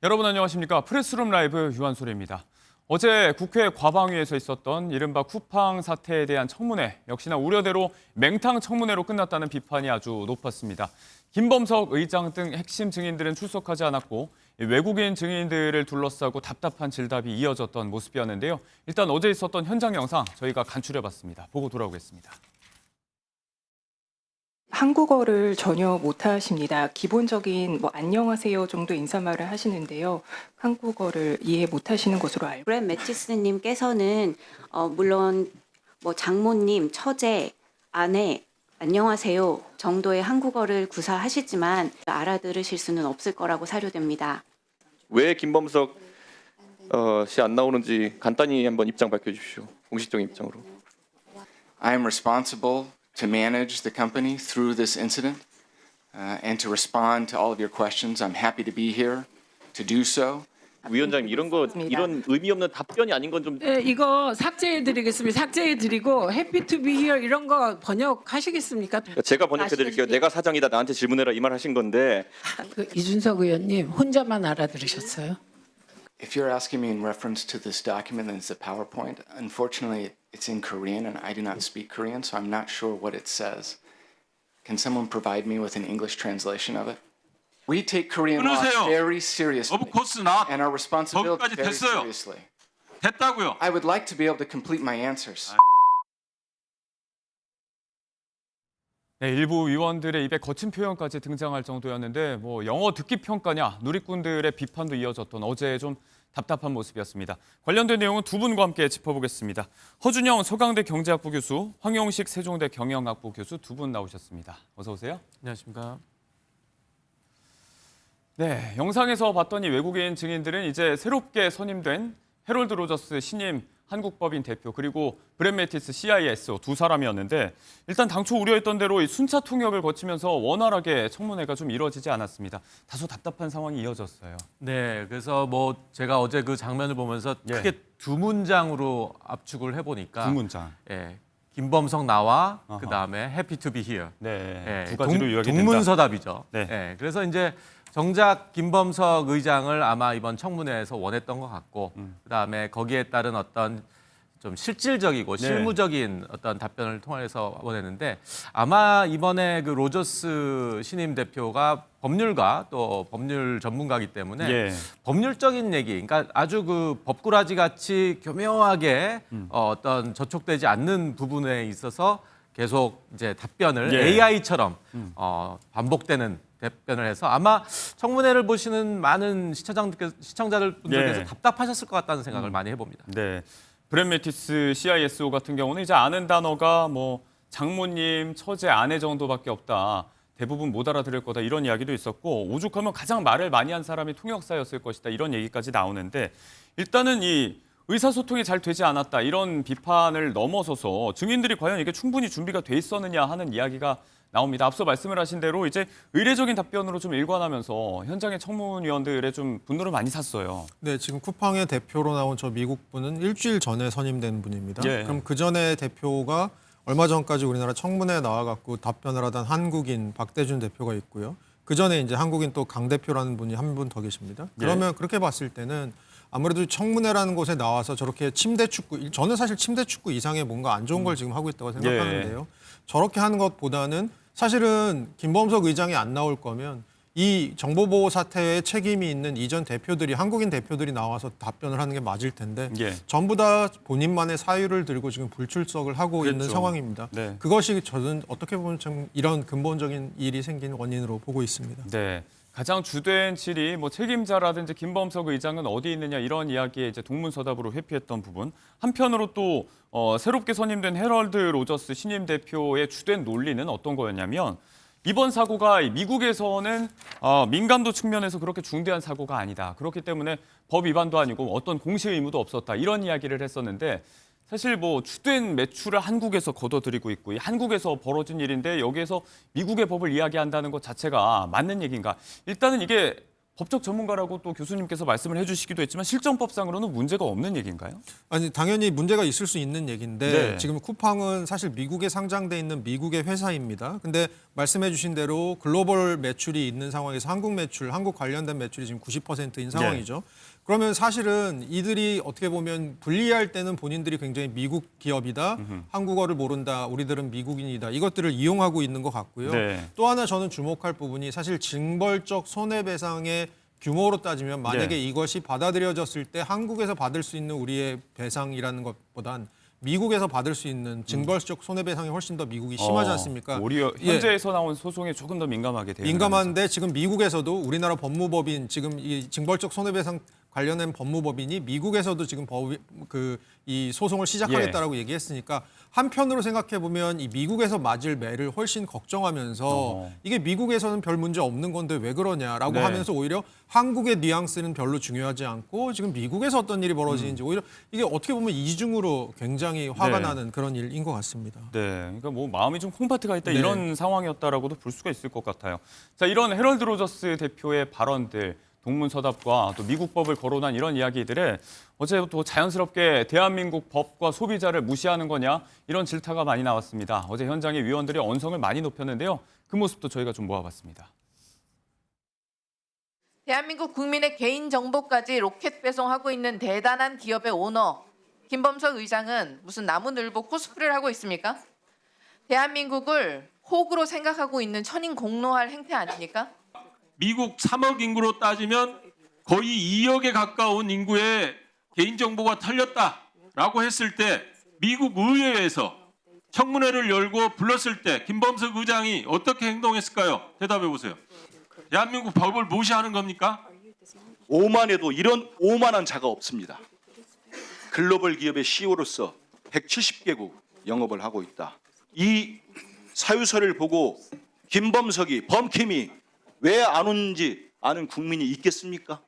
여러분 안녕하십니까? 프레스룸 라이브 유한솔입니다. 어제 국회 과방위에서 있었던 이른바 쿠팡 사태에 대한 청문회, 역시나 우려대로 맹탕 청문회로 끝났다는 비판이 아주 높았습니다. 김범석 의장 등 핵심 증인들은 출석하지 않았고 외국인 증인들을 둘러싸고 답답한 질답이 이어졌던 모습이었는데요. 일단 어제 있었던 현장 영상 저희가 간추려봤습니다. 보고 돌아오겠습니다. 한국어를 전혀 못하십니다. 기본적인 안녕하세요 정도 인사말을 하시는데요. 한국어를 이해 못하시는 것으로 알고. 브렛 매티스님께서는 물론 장모님, 처제, 아내, 안녕하세요 정도의 한국어를 구사하시지만 알아들으실 수는 없을 거라고 사료됩니다. 왜 김범석 씨 안 나오는지 간단히 한번 입장 밝혀주십시오. 공식적인 입장으로. I am responsible to manage the company through this incident and to respond to all of your questions. I'm happy to be here to do so. 위원장님 이런 의미 없는 답변이 아닌 건 좀. 네, 이거 삭제해드리겠습니다. 삭제해드리고 happy to be here 이런 거 번역하시겠습니까? 제가 번역해드릴게요. 내가 사장이다 나한테 질문해라 이 말 하신 건데. 이준석 의원님 혼자만 알아들으셨어요? If you're asking me in reference to this document and it's a PowerPoint, unfortunately it's in Korean and I do not speak Korean, so I'm not sure what it says. Can someone provide me with an English translation of it? We take Korean law very seriously Of course not. and our responsibility 거기까지 very 됐어요. seriously. 됐다고요. I would like to be able to complete my answers. 네, 일부 의원들의 입에 거친 표현까지 등장할 정도였는데 영어 듣기 평가냐 누리꾼들의 비판도 이어졌던 어제의 좀 답답한 모습이었습니다. 관련된 내용은 두 분과 함께 짚어보겠습니다. 허준영 서강대 경제학부 교수, 황용식 세종대 경영학부 교수 두 분 나오셨습니다. 어서 오세요. 안녕하십니까. 네, 영상에서 봤더니 외국인 증인들은 이제 새롭게 선임된 해롤드 로저스 신임 한국법인 대표 그리고 브렛 매티스 CISO 두 사람이었는데 일단 당초 우려했던 대로 이 순차 통역을 거치면서 원활하게 청문회가 좀 이루어지지 않았습니다. 다소 답답한 상황이 이어졌어요. 네, 그래서 제가 어제 그 장면을 보면서 예. 크게 두 문장으로 압축을 해보니까 두 문장. 예, 김범석 나와 아하. 그 다음에 Happy to be here. 네, 예, 두 가지로 요약이 된다. 동문서답이죠. 네. 예, 그래서 이제 정작 김범석 의장을 아마 이번 청문회에서 원했던 것 같고, 그 다음에 거기에 따른 어떤 좀 실질적이고 네. 실무적인 어떤 답변을 통해서 원했는데 아마 이번에 그 로저스 신임 대표가 법률가 또 법률 전문가이기 때문에 예. 법률적인 얘기, 그러니까 아주 그 법꾸라지 같이 교묘하게 어떤 저촉되지 않는 부분에 있어서 계속 이제 답변을 예. AI처럼 반복되는 답변을 해서 아마 청문회를 보시는 많은 시청자들 분들께서 예. 답답하셨을 것 같다는 생각을 많이 해봅니다. 네, 브렛 매티스 CISO 같은 경우는 이제 아는 단어가 장모님, 처제, 아내 정도밖에 없다. 대부분 못 알아들을 거다 이런 이야기도 있었고 오죽하면 가장 말을 많이 한 사람이 통역사였을 것이다 이런 얘기까지 나오는데 일단은 이 의사소통이 잘 되지 않았다 이런 비판을 넘어서서 증인들이 과연 이게 충분히 준비가 돼 있었느냐 하는 이야기가 나옵니다. 앞서 말씀을 하신 대로 이제 의례적인 답변으로 좀 일관하면서 현장의 청문위원들의 좀 분노를 많이 샀어요. 네, 지금 쿠팡의 대표로 나온 저 미국 분은 일주일 전에 선임된 분입니다. 예. 그럼 그 전에 대표가 얼마 전까지 우리나라 청문회에 나와갖고 답변을 하던 한국인 박대준 대표가 있고요. 그 전에 이제 한국인 또 강 대표라는 분이 한 분 더 계십니다. 그러면 그렇게 봤을 때는 아무래도 청문회라는 곳에 나와서 저렇게 침대 축구, 저는 사실 침대 축구 이상의 뭔가 안 좋은 걸 지금 하고 있다고 생각하는데요. 저렇게 하는 것보다는 사실은 김범석 의장이 안 나올 거면 이 정보보호 사태에 책임이 있는 이전 대표들이 한국인 대표들이 나와서 답변을 하는 게 맞을 텐데 예. 전부 다 본인만의 사유를 들고 지금 불출석을 하고 있는 그렇죠. 상황입니다. 네. 그것이 저는 어떻게 보면 참 이런 근본적인 일이 생긴 원인으로 보고 있습니다. 네. 가장 주된 질이 책임자라든지 김범석 의장은 어디 있느냐 이런 이야기에 이제 동문서답으로 회피했던 부분. 한편으로 또 새롭게 선임된 해럴드 로저스 신임 대표의 주된 논리는 어떤 거였냐면 이번 사고가 미국에서는 민감도 측면에서 그렇게 중대한 사고가 아니다. 그렇기 때문에 법 위반도 아니고 어떤 공시 의무도 없었다. 이런 이야기를 했었는데 사실 주된 매출을 한국에서 거둬들이고 있고 한국에서 벌어진 일인데 여기에서 미국의 법을 이야기한다는 것 자체가 맞는 얘기인가? 일단은 이게 법적 전문가라고 또 교수님께서 말씀을 해주시기도 했지만 실정법상으로는 문제가 없는 얘기인가요? 아니 당연히 문제가 있을 수 있는 얘기인데 네. 지금 쿠팡은 사실 미국에 상장돼 있는 미국의 회사입니다. 근데 말씀해주신 대로 글로벌 매출이 있는 상황에서 한국 매출, 한국 관련된 매출이 지금 90%인 상황이죠. 그러면 사실은 이들이 어떻게 보면 분리할 때는 본인들이 굉장히 미국 기업이다, 한국어를 모른다, 우리들은 미국인이다 이것들을 이용하고 있는 것 같고요. 네. 또 하나 저는 주목할 부분이 사실 징벌적 손해배상의 규모로 따지면 만약에 이것이 받아들여졌을 때 한국에서 받을 수 있는 우리의 배상이라는 것보단 미국에서 받을 수 있는 징벌적 손해배상이 훨씬 더 미국이 심하지 않습니까? 오히려 현재에서 나온 소송에 조금 더 민감하게 돼요. 민감한데 지금 미국에서도 우리나라 법무법인 지금 이 징벌적 손해배상 관련된 법무법인이 미국에서도 지금 이 소송을 시작하겠다라고 얘기했으니까 한편으로 생각해 보면 이 미국에서 맞을 매를 훨씬 걱정하면서 이게 미국에서는 별 문제 없는 건데 왜 그러냐라고 네. 하면서 오히려 한국의 뉘앙스는 별로 중요하지 않고 지금 미국에서 어떤 일이 벌어지는지 오히려 이게 어떻게 보면 이중으로 굉장히 화가 네. 나는 그런 일인 것 같습니다. 네, 그러니까 뭐 마음이 좀 콩팥이가 있다 네. 이런 상황이었다라고도 볼 수가 있을 것 같아요. 자, 이런 헤럴드 로저스 대표의 발언들, 동문서답과 또 미국 법을 거론한 이런 이야기들에 어제 또 자연스럽게 대한민국 법과 소비자를 무시하는 거냐 이런 질타가 많이 나왔습니다. 어제 현장에 위원들이 언성을 많이 높였는데요. 그 모습도 저희가 좀 모아봤습니다. 대한민국 국민의 개인정보까지 로켓 배송하고 있는 대단한 기업의 오너 김범석 의장은 무슨 나무늘보 코스프레를 하고 있습니까? 대한민국을 호구로 생각하고 있는 천인공노할 행태 아닙니까? 미국 3억 인구로 따지면 거의 2억에 가까운 인구의 개인정보가 털렸다라고 했을 때 미국 의회에서 청문회를 열고 불렀을 때 김범석 의장이 어떻게 행동했을까요? 대답해 보세요. 대한민국 법을 무시하는 겁니까? 오만해도 이런 오만한 자가 없습니다. 글로벌 기업의 CEO로서 170개국 영업을 하고 있다. 이 사유서를 보고 김범석이 범킴이 왜 안 오는지 아는 국민이 있겠습니까?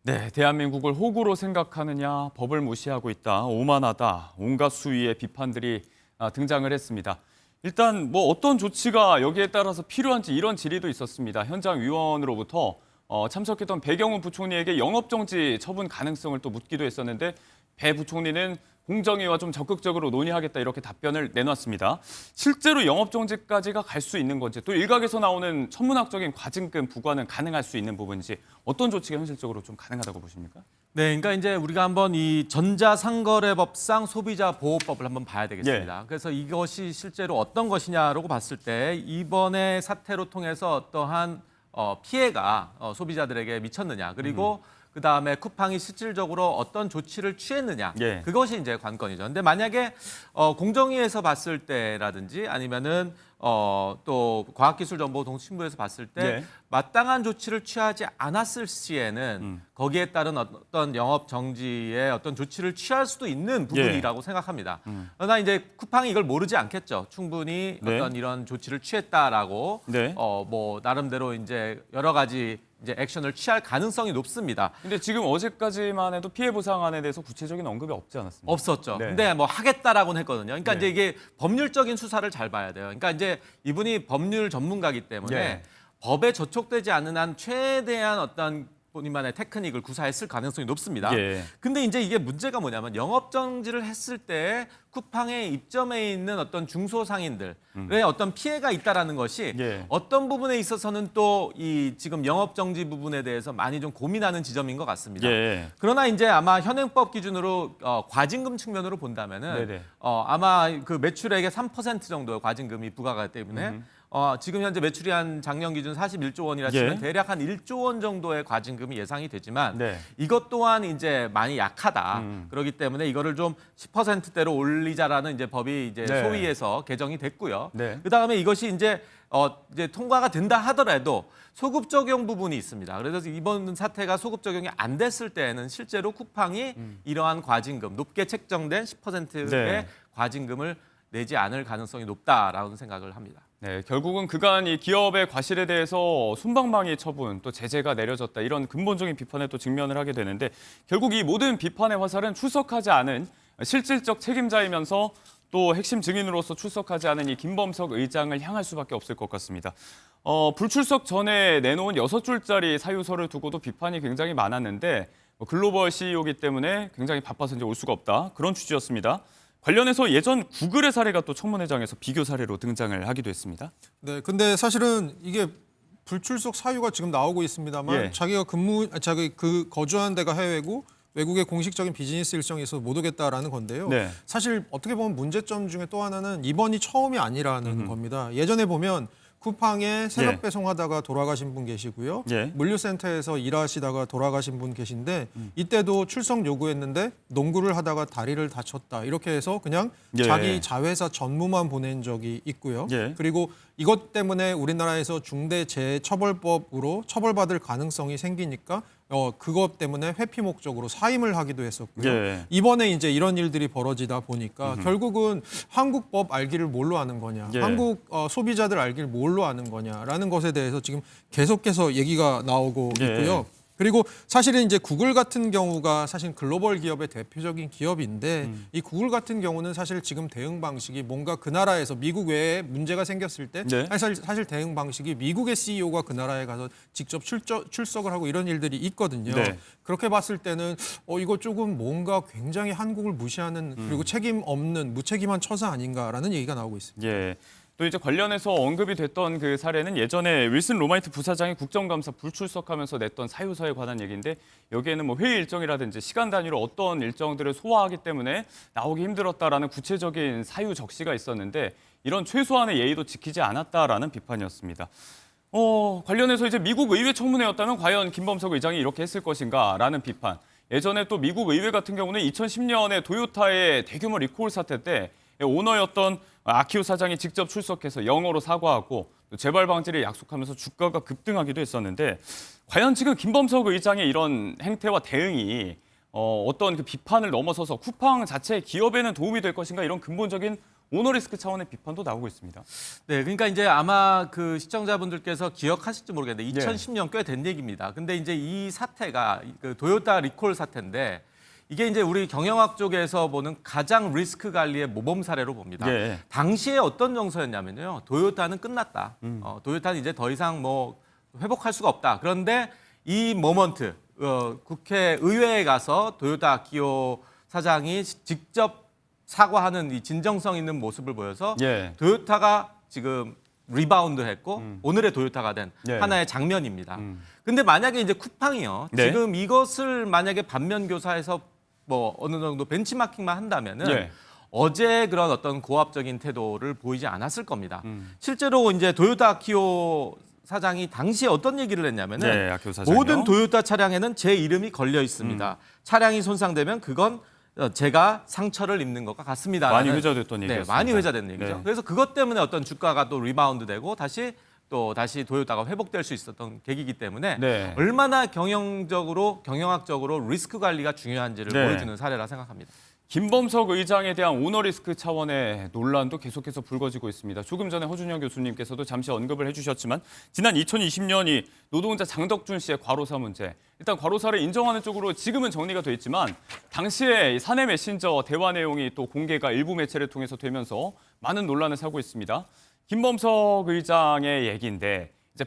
네, 대한민국을 호구로 생각하느냐, 법을 무시하고 있다, 오만하다, 온갖 수위의 비판들이 등장을 했습니다. 일단 뭐 어떤 조치가 여기에 따라서 필요한지 이런 질의도 있었습니다. 현장 위원으로부터 참석했던 배경훈 부총리에게 영업정지 처분 가능성을 또 묻기도 했었는데 배 부총리는 공정위와 좀 적극적으로 논의하겠다 이렇게 답변을 내놨습니다. 실제로 영업정지까지가 갈 수 있는 건지 또 일각에서 나오는 천문학적인 과징금 부과는 가능할 수 있는 부분인지 어떤 조치가 현실적으로 좀 가능하다고 보십니까? 네, 그러니까 이제 우리가 한번 이 전자상거래법상 소비자보호법을 한번 봐야 되겠습니다. 그래서 이것이 실제로 어떤 것이냐라고 봤을 때 이번에 사태로 통해서 어떠한 피해가 소비자들에게 미쳤느냐 그리고 그다음에 쿠팡이 실질적으로 어떤 조치를 취했느냐 그것이 이제 관건이죠. 근데 만약에 공정위에서 봤을 때라든지 아니면은 또 과학기술정보통신부에서 봤을 때 마땅한 조치를 취하지 않았을 시에는 거기에 따른 어떤 영업 정지의 어떤 조치를 취할 수도 있는 부분이라고 생각합니다. 그러나 이제 쿠팡이 이걸 모르지 않겠죠. 충분히 어떤 이런 조치를 취했다라고 뭐 나름대로 이제 여러 가지 이제 액션을 취할 가능성이 높습니다. 근데 지금 어제까지만 해도 피해 보상안에 대해서 구체적인 언급이 없지 않았습니까? 없었죠. 근데 뭐 하겠다라고는 했거든요. 그러니까 이제 이게 법률적인 수사를 잘 봐야 돼요. 그러니까 이제 이분이 법률 전문가이기 때문에 법에 저촉되지 않는 한 최대한 어떤 본인만의 테크닉을 구사했을 가능성이 높습니다. 근데 이제 이게 문제가 뭐냐면 영업정지를 했을 때 쿠팡의 입점에 있는 어떤 중소상인들의 어떤 피해가 있다라는 것이 어떤 부분에 있어서는 또 이 지금 영업정지 부분에 대해서 많이 좀 고민하는 지점인 것 같습니다. 그러나 이제 아마 현행법 기준으로 과징금 측면으로 본다면은 아마 그 매출액의 3% 정도의 과징금이 부과가 되기 때문에 지금 현재 매출이 한 작년 기준 41조 원이라 치면 대략 한 1조 원 정도의 과징금이 예상이 되지만 이것 또한 이제 많이 약하다. 그렇기 때문에 이거를 좀 10%대로 올리자라는 이제 법이 이제 소위에서 개정이 됐고요. 그다음에 이것이 이제 통과가 된다 하더라도 소급 적용 부분이 있습니다. 그래서 이번 사태가 소급 적용이 안 됐을 때에는 실제로 쿠팡이 이러한 과징금, 높게 책정된 10%의 과징금을 내지 않을 가능성이 높다라는 생각을 합니다. 네, 결국은 그간 이 기업의 과실에 대해서 솜방망이 처분, 또 제재가 내려졌다 이런 근본적인 비판에 또 직면을 하게 되는데 결국 이 모든 비판의 화살은 출석하지 않은 실질적 책임자이면서 또 핵심 증인으로서 출석하지 않은 이 김범석 의장을 향할 수밖에 없을 것 같습니다. 불출석 전에 내놓은 6줄짜리 사유서를 두고도 비판이 굉장히 많았는데 글로벌 CEO이기 때문에 굉장히 바빠서 이제 올 수가 없다. 그런 취지였습니다. 관련해서 예전 구글의 사례가 또 청문회장에서 비교 사례로 등장을 하기도 했습니다. 네, 근데 사실은 이게 불출석 사유가 지금 나오고 있습니다만 예. 자기 그 거주하는 데가 해외고 외국의 공식적인 비즈니스 일정이 있어서 못 오겠다라는 건데요. 네. 사실 어떻게 보면 문제점 중에 또 하나는 이번이 처음이 아니라는 겁니다. 예전에 보면 쿠팡에 새벽 예. 배송하다가 돌아가신 분 계시고요. 예. 물류센터에서 일하시다가 돌아가신 분 계신데 이때도 출석 요구했는데 농구를 하다가 다리를 다쳤다. 이렇게 해서 그냥 예. 자기 자회사 전무만 보낸 적이 있고요. 예. 그리고 이것 때문에 우리나라에서 중대재해처벌법으로 처벌받을 가능성이 생기니까 그것 때문에 회피 목적으로 사임을 하기도 했었고요. 예. 이번에 이제 이런 일들이 벌어지다 보니까 결국은 한국 법 알기를 뭘로 아는 거냐, 예. 한국 소비자들 알기를 뭘로 아는 거냐라는 것에 대해서 지금 계속해서 얘기가 나오고 예. 있고요. 그리고 사실은 이제 구글 같은 경우가 사실 글로벌 기업의 대표적인 기업인데 이 구글 같은 경우는 사실 지금 대응 방식이 뭔가 그 나라에서 미국 외에 문제가 생겼을 때 네. 사실 대응 방식이 미국의 CEO가 그 나라에 가서 직접 출석을 하고 이런 일들이 있거든요. 네. 그렇게 봤을 때는 이거 조금 뭔가 굉장히 한국을 무시하는 그리고 책임 없는 무책임한 처사 아닌가라는 얘기가 나오고 있습니다. 예. 또 이제 관련해서 언급이 됐던 그 사례는 예전에 윌슨 로마이트 부사장이 국정감사 불출석하면서 냈던 사유서에 관한 얘기인데 여기에는 뭐 회의 일정이라든지 시간 단위로 어떤 일정들을 소화하기 때문에 나오기 힘들었다라는 구체적인 사유 적시가 있었는데 이런 최소한의 예의도 지키지 않았다라는 비판이었습니다. 관련해서 이제 미국 의회 청문회였다면 과연 김범석 의장이 이렇게 했을 것인가라는 비판. 예전에 또 미국 의회 같은 경우는 2010년에 도요타의 대규모 리콜 사태 때 오너였던 아키오 사장이 직접 출석해서 영어로 사과하고 또 재발 방지를 약속하면서 주가가 급등하기도 했었는데 과연 지금 김범석 의장의 이런 행태와 대응이 어떤 그 비판을 넘어서서 쿠팡 자체 기업에는 도움이 될 것인가 이런 근본적인 오너리스크 차원의 비판도 나오고 있습니다. 네, 그러니까 이제 아마 그 시청자분들께서 기억하실지 모르겠는데 2010년 꽤 된 얘기입니다. 근데 이제 이 사태가 그 도요타 리콜 사태인데 이게 이제 우리 경영학 쪽에서 보는 가장 리스크 관리의 모범 사례로 봅니다. 예. 당시에 어떤 정서였냐면요. 도요타는 끝났다. 도요타는 이제 더 이상 뭐 회복할 수가 없다. 그런데 이 모먼트 국회 의회에 가서 도요타 아키오 사장이 직접 사과하는 이 진정성 있는 모습을 보여서 예. 도요타가 지금 리바운드했고 오늘의 도요타가 된 예. 하나의 장면입니다. 근데 만약에 이제 쿠팡이요. 네. 지금 이것을 만약에 반면 교사해서 뭐 어느 정도 벤치마킹만 한다면은 예. 어제 그런 어떤 고압적인 태도를 보이지 않았을 겁니다. 실제로 이제 도요타 아키오 사장이 당시에 어떤 얘기를 했냐면은 네, 아키오 사장이요. 모든 도요타 차량에는 제 이름이 걸려 있습니다. 차량이 손상되면 그건 제가 상처를 입는 것과 같습니다. 많이 회자됐던 얘기였습니다. 네, 많이 회자된 얘기죠. 네. 그래서 그것 때문에 어떤 주가가 또 리바운드되고 다시 도요타가 회복될 수 있었던 계기이기 때문에 네. 얼마나 경영학적으로 리스크 관리가 중요한지를 네. 보여주는 사례라 생각합니다. 김범석 의장에 대한 오너리스크 차원의 논란도 계속해서 불거지고 있습니다. 조금 전에 허준영 교수님께서도 잠시 언급을 해주셨지만 지난 2020년이 노동자 장덕준 씨의 과로사 문제. 일단 과로사를 인정하는 쪽으로 지금은 정리가 돼 있지만 당시에 사내 메신저 대화 내용이 또 공개가 일부 매체를 통해서 되면서 많은 논란을 사고 있습니다. 김범석 의장의 얘기인데 이제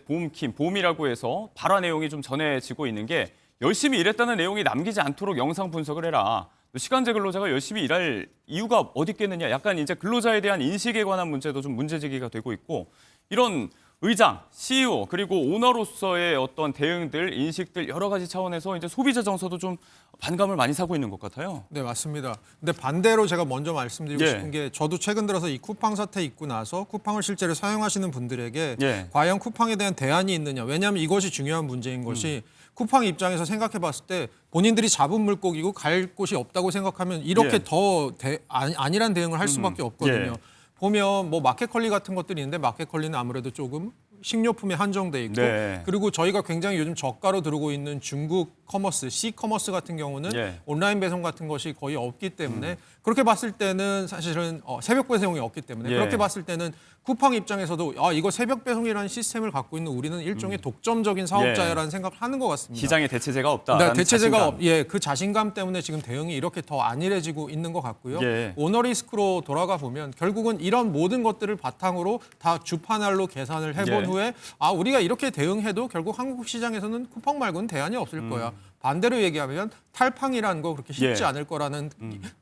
봄이라고 해서 발화 내용이 좀 전해지고 있는 게 열심히 일했다는 내용이 남기지 않도록 영상 분석을 해라. 시간제 근로자가 열심히 일할 이유가 어디 있겠느냐. 약간 이제 근로자에 대한 인식에 관한 문제도 좀 문제제기가 되고 있고 이런 의장, CEO 그리고 오너로서의 어떤 대응들, 인식들 여러 가지 차원에서 이제 소비자 정서도 좀 반감을 많이 사고 있는 것 같아요. 네, 맞습니다. 근데 반대로 제가 먼저 말씀드리고 예. 싶은 게 저도 최근 들어서 이 쿠팡 사태 있고 나서 쿠팡을 실제로 사용하시는 분들에게 예. 과연 쿠팡에 대한 대안이 있느냐. 왜냐하면 이것이 중요한 문제인 것이 쿠팡 입장에서 생각해 봤을 때 본인들이 잡은 물고기고 갈 곳이 없다고 생각하면 이렇게 예. 더 안일한 대응을 할 수밖에 없거든요. 예. 보면 뭐 마켓컬리 같은 것들이 있는데 마켓컬리는 아무래도 조금 식료품에 한정돼 있고 네. 그리고 저희가 굉장히 요즘 저가로 들어오고 있는 중국 커머스, C-커머스 같은 경우는 예. 온라인 배송 같은 것이 거의 없기 때문에 그렇게 봤을 때는 사실은 새벽 배송이 없기 때문에 예. 그렇게 봤을 때는 쿠팡 입장에서도 이거 새벽 배송이라는 시스템을 갖고 있는 우리는 일종의 독점적인 사업자라는 생각을 하는 것 같습니다. 시장에 대체제가 없다. 네, 대체제가 그 자신감 때문에 지금 대응이 이렇게 더 안일해지고 있는 것 같고요. 예. 오너리스크로 돌아가 보면 결국은 이런 모든 것들을 바탕으로 다 주파날로 계산을 해본 예. 후에 우리가 이렇게 대응해도 결국 한국 시장에서는 쿠팡 말고는 대안이 없을 거야. 반대로 얘기하면 탈팡이라는 거 그렇게 쉽지 예. 않을 거라는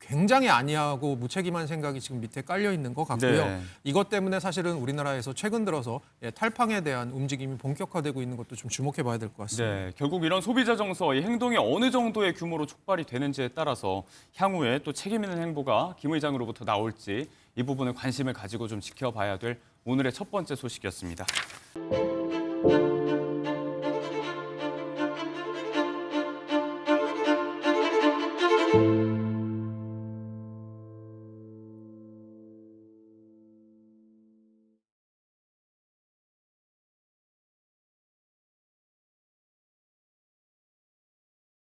굉장히 아니하고 무책임한 생각이 지금 밑에 깔려 있는 것 같고요. 네. 이것 때문에 사실은 우리나라에서 최근 들어서 탈팡에 대한 움직임이 본격화되고 있는 것도 좀 주목해 봐야 될 것 같습니다. 네, 결국 이런 소비자 정서, 이 행동이 어느 정도의 규모로 촉발이 되는지에 따라서 향후에 또 책임 있는 행보가 김 의장으로부터 나올지 이 부분에 관심을 가지고 좀 지켜봐야 될 오늘의 첫 번째 소식이었습니다.